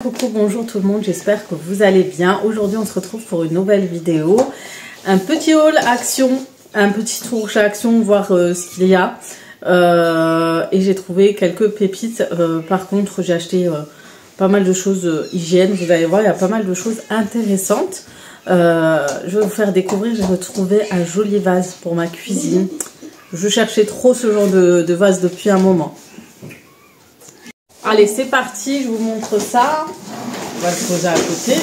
Coucou, bonjour tout le monde, j'espère que vous allez bien. Aujourd'hui on se retrouve pour une nouvelle vidéo. Un petit haul action, un petit tour chez Action, voir ce qu'il y a. Et j'ai trouvé quelques pépites. Par contre j'ai acheté pas mal de choses hygiène. Vous allez voir, il y a pas mal de choses intéressantes. Je vais vous faire découvrir, j'ai retrouvé un joli vase pour ma cuisine. Je cherchais trop ce genre de vase depuis un moment. Allez, c'est parti, je vous montre ça. On va le poser à côté.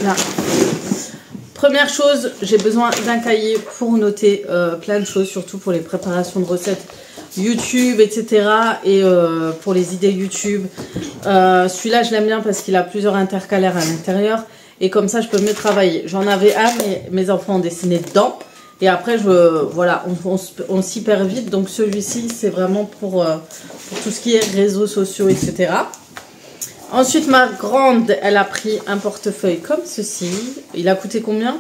Là. Première chose, j'ai besoin d'un cahier pour noter plein de choses, surtout pour les préparations de recettes YouTube, etc. Et pour les idées YouTube. Celui-là, je l'aime bien parce qu'il a plusieurs intercalaires à l'intérieur. Et comme ça, je peux mieux travailler. J'en avais un, mais mes enfants ont dessiné dedans. Et après, voilà, on s'y perd vite. Donc celui-ci, c'est vraiment pour tout ce qui est réseaux sociaux, etc. Ensuite, ma grande, elle a pris un portefeuille comme ceci. Il a coûté combien?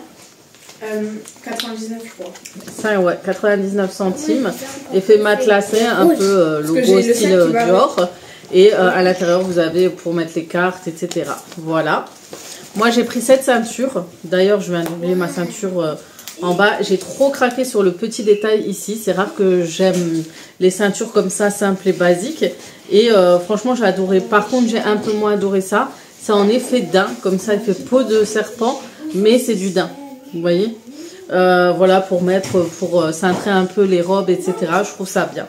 99, je crois. Ça, ouais, 99 centimes. Effet matelassé, un peu logo style Dior. Et à l'intérieur, vous avez pour mettre les cartes, etc. Voilà. Moi, j'ai pris cette ceinture. D'ailleurs, je viens d'oublier ma ceinture... en bas, j'ai trop craqué sur le petit détail ici. C'est rare que j'aime les ceintures comme ça, simples et basiques. Et franchement, j'ai adoré. Par contre, j'ai un peu moins adoré ça. C'est en effet daim, comme ça, il fait peau de serpent, mais c'est du daim. Vous voyez, voilà, pour mettre, pour cintrer un peu les robes, etc. Je trouve ça bien.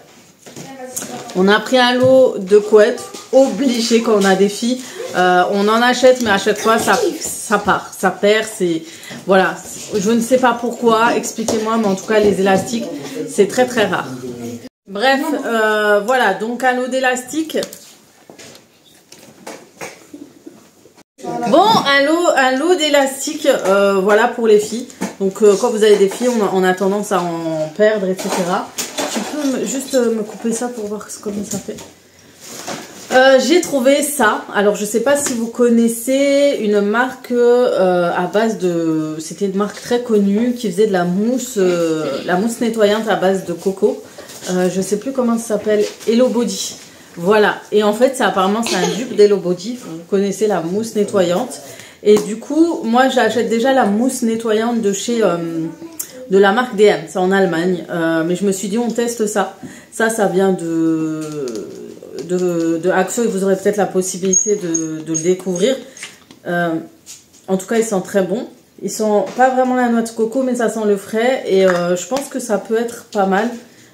On a pris un lot de couettes, obligé quand on a des filles. On en achète, mais à chaque fois, ça part, ça perd. Voilà, je ne sais pas pourquoi, expliquez-moi, mais en tout cas, les élastiques, c'est très très rare. Bref, voilà, donc un lot d'élastiques. Bon, un lot d'élastiques, voilà, pour les filles. Donc, quand vous avez des filles, on a tendance à en perdre, etc. Tu peux juste me couper ça pour voir comment ça fait. J'ai trouvé ça. Alors je sais pas si vous connaissez une marque à base de... C'était une marque très connue qui faisait de la mousse nettoyante à base de coco. Je sais plus comment ça s'appelle. Hello Body. Voilà. Et en fait, apparemment c'est un dupe d'Hello Body. Vous connaissez la mousse nettoyante. Et du coup, moi j'achète déjà la mousse nettoyante de chez... de la marque DM. C'est en Allemagne. Mais je me suis dit on teste ça. Ça vient de Action et vous aurez peut-être la possibilité de le découvrir. En tout cas, ils sont très bons. Ils sont pas vraiment la noix de coco, mais ça sent le frais. Et je pense que ça peut être pas mal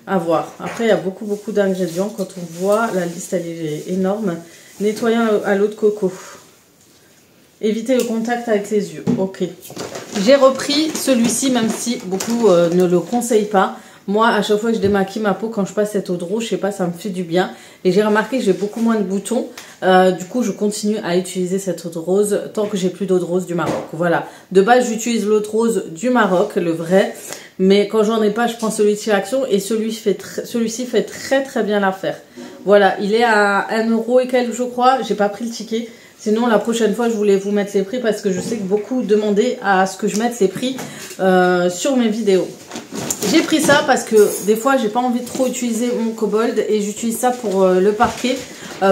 à voir. Après, il y a beaucoup d'ingrédients. Quand on voit, la liste, elle est énorme. Nettoyant à l'eau de coco. Éviter le contact avec les yeux. Ok. J'ai repris celui-ci, même si beaucoup ne le conseillent pas. Moi, à chaque fois que je démaquille ma peau, quand je passe cette eau de rose, je sais pas, ça me fait du bien. Et j'ai remarqué que j'ai beaucoup moins de boutons. Du coup, je continue à utiliser cette eau de rose tant que j'ai plus d'eau de rose du Maroc. Voilà. De base, j'utilise l'eau de rose du Maroc, le vrai. Mais quand j'en ai pas, je prends celui de chez Action. Et celui-ci fait très très bien l'affaire. Voilà. Il est à 1 € et quelques, je crois. J'ai pas pris le ticket. Sinon, la prochaine fois, je voulais vous mettre les prix parce que je sais que beaucoup demandaient à ce que je mette les prix sur mes vidéos. J'ai pris ça parce que des fois, j'ai pas envie de trop utiliser mon Kobold et j'utilise ça pour le parquet,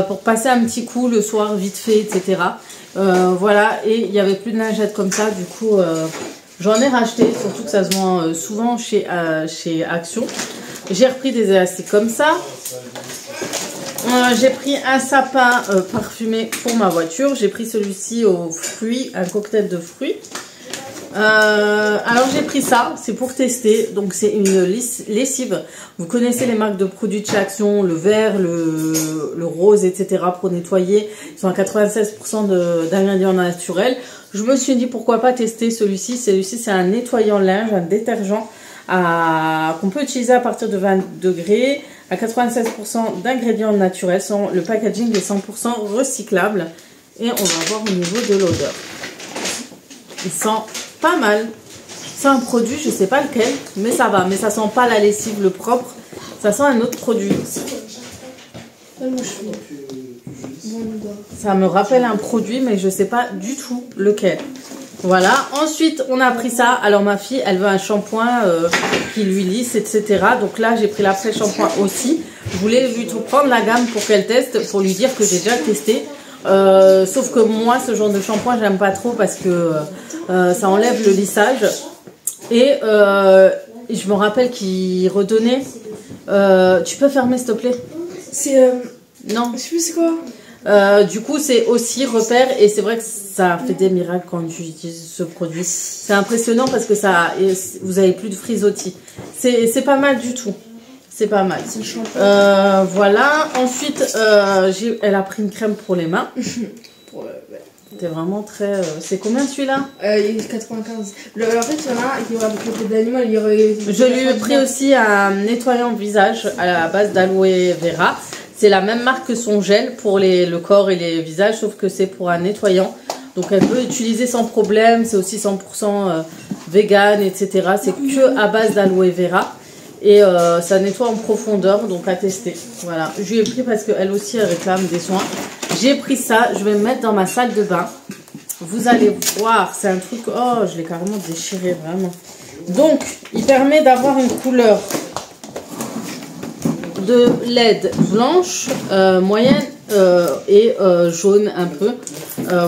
pour passer un petit coup le soir vite fait, etc. Voilà, et il n'y avait plus de lingettes comme ça, du coup, j'en ai racheté, surtout que ça se vend souvent chez Action. J'ai repris des élastiques comme ça. J'ai pris un sapin parfumé pour ma voiture. J'ai pris celui-ci aux fruits, un cocktail de fruits. Alors j'ai pris ça, c'est pour tester. Donc c'est une lessive. Vous connaissez les marques de produits de chez Action, le vert, le rose, etc. pour nettoyer. Ils sont à 96% d'ingrédients naturels. Je me suis dit pourquoi pas tester celui-ci. Celui-ci c'est un nettoyant linge, un détergent qu'on peut utiliser à partir de 20 degrés. À 96% d'ingrédients naturels. Le packaging est 100% recyclable. Et on va voir au niveau de l'odeur. Il sent pas mal. C'est un produit, je sais pas lequel, mais ça va. Mais ça sent pas la lessive, le propre. Ça sent un autre produit. Ça me rappelle un produit, mais je sais pas du tout lequel. Voilà, ensuite on a pris ça. Alors ma fille, elle veut un shampoing qui lui lisse, etc. Donc là, j'ai pris l'après-shampoing aussi. Je voulais lui prendre la gamme pour qu'elle teste, pour lui dire que j'ai déjà testé. Sauf que moi, ce genre de shampoing, j'aime pas trop parce que ça enlève le lissage. Et je me rappelle qu'il redonnait. Tu peux fermer, s'il te plaît? C'est. Non. Je sais plus c'est quoi. Du coup, c'est aussi repère et c'est vrai que ça fait des miracles quand tu utilises ce produit. C'est impressionnant parce que vous avez plus de frisottis. C'est pas mal du tout. C'est pas mal. Voilà. Ensuite, elle a pris une crème pour les mains. T'es vraiment très. C'est combien celui-là? Il est 95. En fait, il y en a un qui va avec le fait d'animal. Je lui ai pris aussi un nettoyant visage à la base d'aloe vera. C'est la même marque que son gel pour le corps et les visages, sauf que c'est pour un nettoyant. Donc elle peut utiliser sans problème. C'est aussi 100% vegan, etc. C'est que à base d'aloe vera. Et ça nettoie en profondeur, donc à tester. Voilà, je lui ai pris parce qu'elle aussi elle réclame des soins. J'ai pris ça, je vais me mettre dans ma salle de bain. Vous allez voir, c'est un truc... Oh, je l'ai carrément déchiré, vraiment. Donc, il permet d'avoir une couleur de LED blanche, moyenne et jaune un peu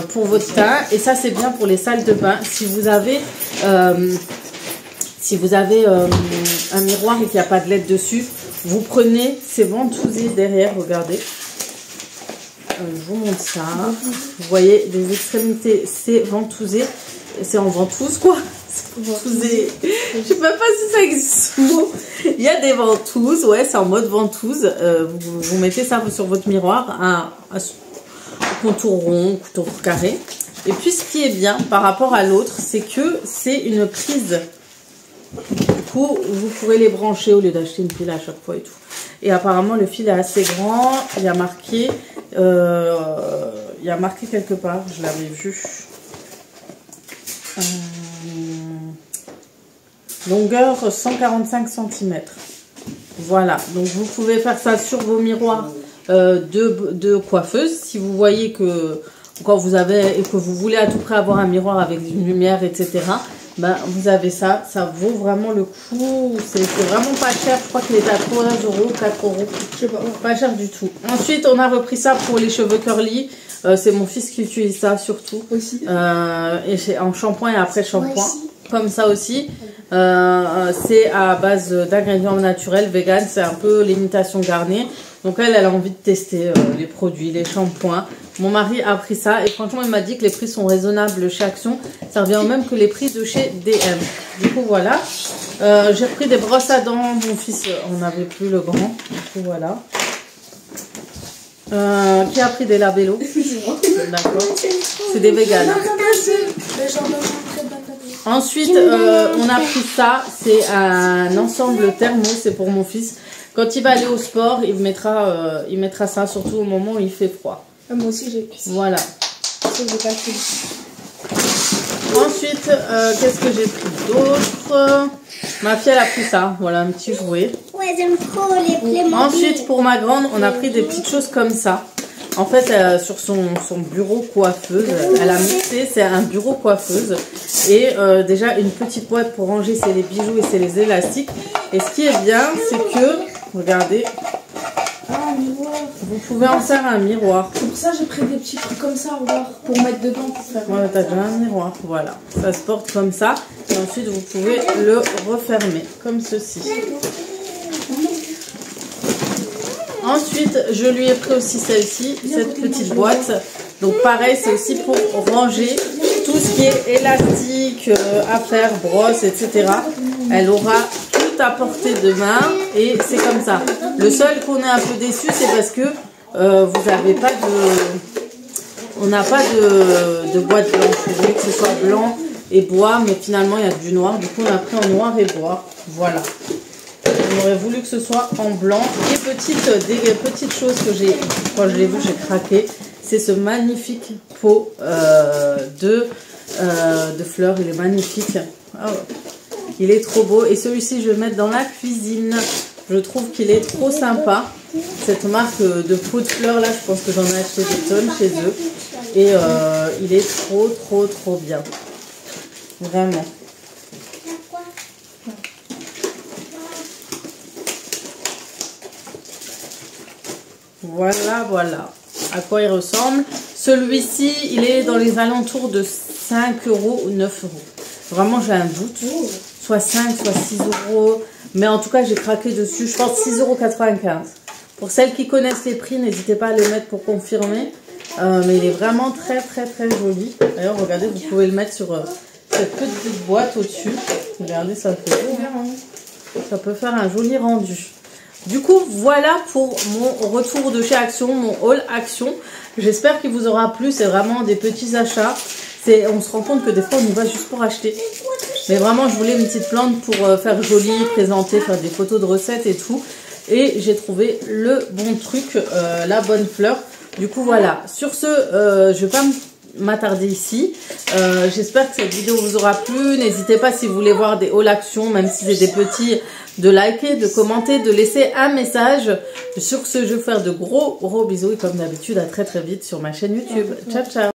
pour votre teint. Et ça, c'est bien pour les salles de bain. Si vous avez... un miroir et qu'il n'y a pas de LED dessus, vous prenez ces ventouses derrière, regardez. Je vous montre ça. Vous voyez, les extrémités, c'est ventousé. C'est en ventouse, quoi. Ventousé. Je sais même pas si ça existe. Il y a des ventouses, ouais, c'est en mode ventouse. Vous mettez ça sur votre miroir, un contour rond, contour carré. Et puis, ce qui est bien par rapport à l'autre, c'est que c'est une prise. Du coup, vous pourrez les brancher au lieu d'acheter une pile à chaque fois et tout. Et apparemment, le fil est assez grand. Il y a marqué quelque part, je l'avais vu. Longueur 145 cm. Voilà. Donc, vous pouvez faire ça sur vos miroirs de coiffeuse. Si vous voyez que quand vous avez et que vous voulez à tout près avoir un miroir avec une lumière, etc. Ben, vous avez ça, ça vaut vraiment le coup, c'est vraiment pas cher, je crois qu'il est à 3 €, 4 €, je sais pas cher du tout. Ensuite, on a repris ça pour les cheveux curly, c'est mon fils qui utilise ça surtout, aussi. Et c'est en shampoing et après shampoing, comme ça aussi. C'est à base d'ingrédients naturels, vegan, c'est un peu l'imitation Garnier. Donc elle a envie de tester les produits, les shampoings. Mon mari a pris ça et franchement il m'a dit que les prix sont raisonnables chez Action. Ça revient au même que les prix de chez DM. Du coup voilà. J'ai pris des brosses à dents. Mon fils on n'avait plus le grand. Du coup voilà. Qui a pris des labellos? D'accord. C'est des véganes. Ensuite on a pris ça. C'est un ensemble thermo. C'est pour mon fils. Quand il va aller au sport, il mettra ça, surtout au moment où il fait froid. Ah, moi aussi, j'ai pris ça. Voilà. Ensuite, qu'est-ce que j'ai pris d'autre? Ma fille, elle a pris ça. Voilà, un petit jouet. Ouais, j'aime trop les Playmobil. Ensuite, pour ma grande, on a pris des petites choses comme ça. En fait, sur son bureau coiffeuse, elle a mixé, c'est un bureau coiffeuse. Et déjà, une petite boîte pour ranger les bijoux et les élastiques. Et ce qui est bien, c'est que... Regardez. Ah, un miroir. Vous pouvez en faire un miroir. C'est pour ça que j'ai pris des petits trucs comme ça, regarde, pour mettre dedans. Pour faire... Voilà, t'as déjà un miroir. Voilà. Ça se porte comme ça. Et ensuite, vous pouvez le refermer comme ceci. Ensuite, je lui ai pris aussi celle-ci, cette petite boîte. Donc pareil, c'est aussi pour ranger tout ce qui est élastique, affaires, brosses, etc. Elle aura à portée de main et c'est comme ça. Le seul qu'on est un peu déçu, c'est parce que vous n'avez pas on n'a pas de boîte blanche. Je voulais que ce soit blanc et bois, mais finalement il y a du noir. Du coup on a pris en noir et bois. Voilà. On aurait voulu que ce soit en blanc. Des petites choses que quand je l'ai vu, j'ai craqué. C'est ce magnifique pot de fleurs. Il est magnifique. Oh. Il est trop beau et celui-ci je vais le mettre dans la cuisine. Je trouve qu'il est trop sympa. Cette marque de pot de fleurs là, je pense que j'en ai acheté des tonnes chez eux. Et il est trop bien. Vraiment. Voilà à quoi il ressemble. Celui-ci, il est dans les alentours de 5 € ou 9 €. Vraiment, j'ai un doute. Soit 5, soit 6 €. Mais en tout cas, j'ai craqué dessus. Je pense 6,95 €. Pour celles qui connaissent les prix, n'hésitez pas à les mettre pour confirmer. Mais il est vraiment très joli. D'ailleurs, regardez, vous pouvez le mettre sur cette petite boîte au-dessus. Regardez, ça fait beau. Ça peut faire un joli rendu. Du coup, voilà pour mon retour de chez Action, mon haul Action. J'espère qu'il vous aura plu. C'est vraiment des petits achats. On se rend compte que des fois, on y va juste pour acheter. Mais vraiment, je voulais une petite plante pour faire joli, présenter, faire des photos de recettes et tout. Et j'ai trouvé le bon truc, la bonne fleur. Du coup, voilà. Sur ce, je vais pas m'attarder ici. J'espère que cette vidéo vous aura plu. N'hésitez pas, si vous voulez voir des haul Action, même si c'est des petits, de liker, de commenter, de laisser un message. Sur ce, je vais vous faire de gros bisous. Et comme d'habitude, à très vite sur ma chaîne YouTube. Ciao, ciao.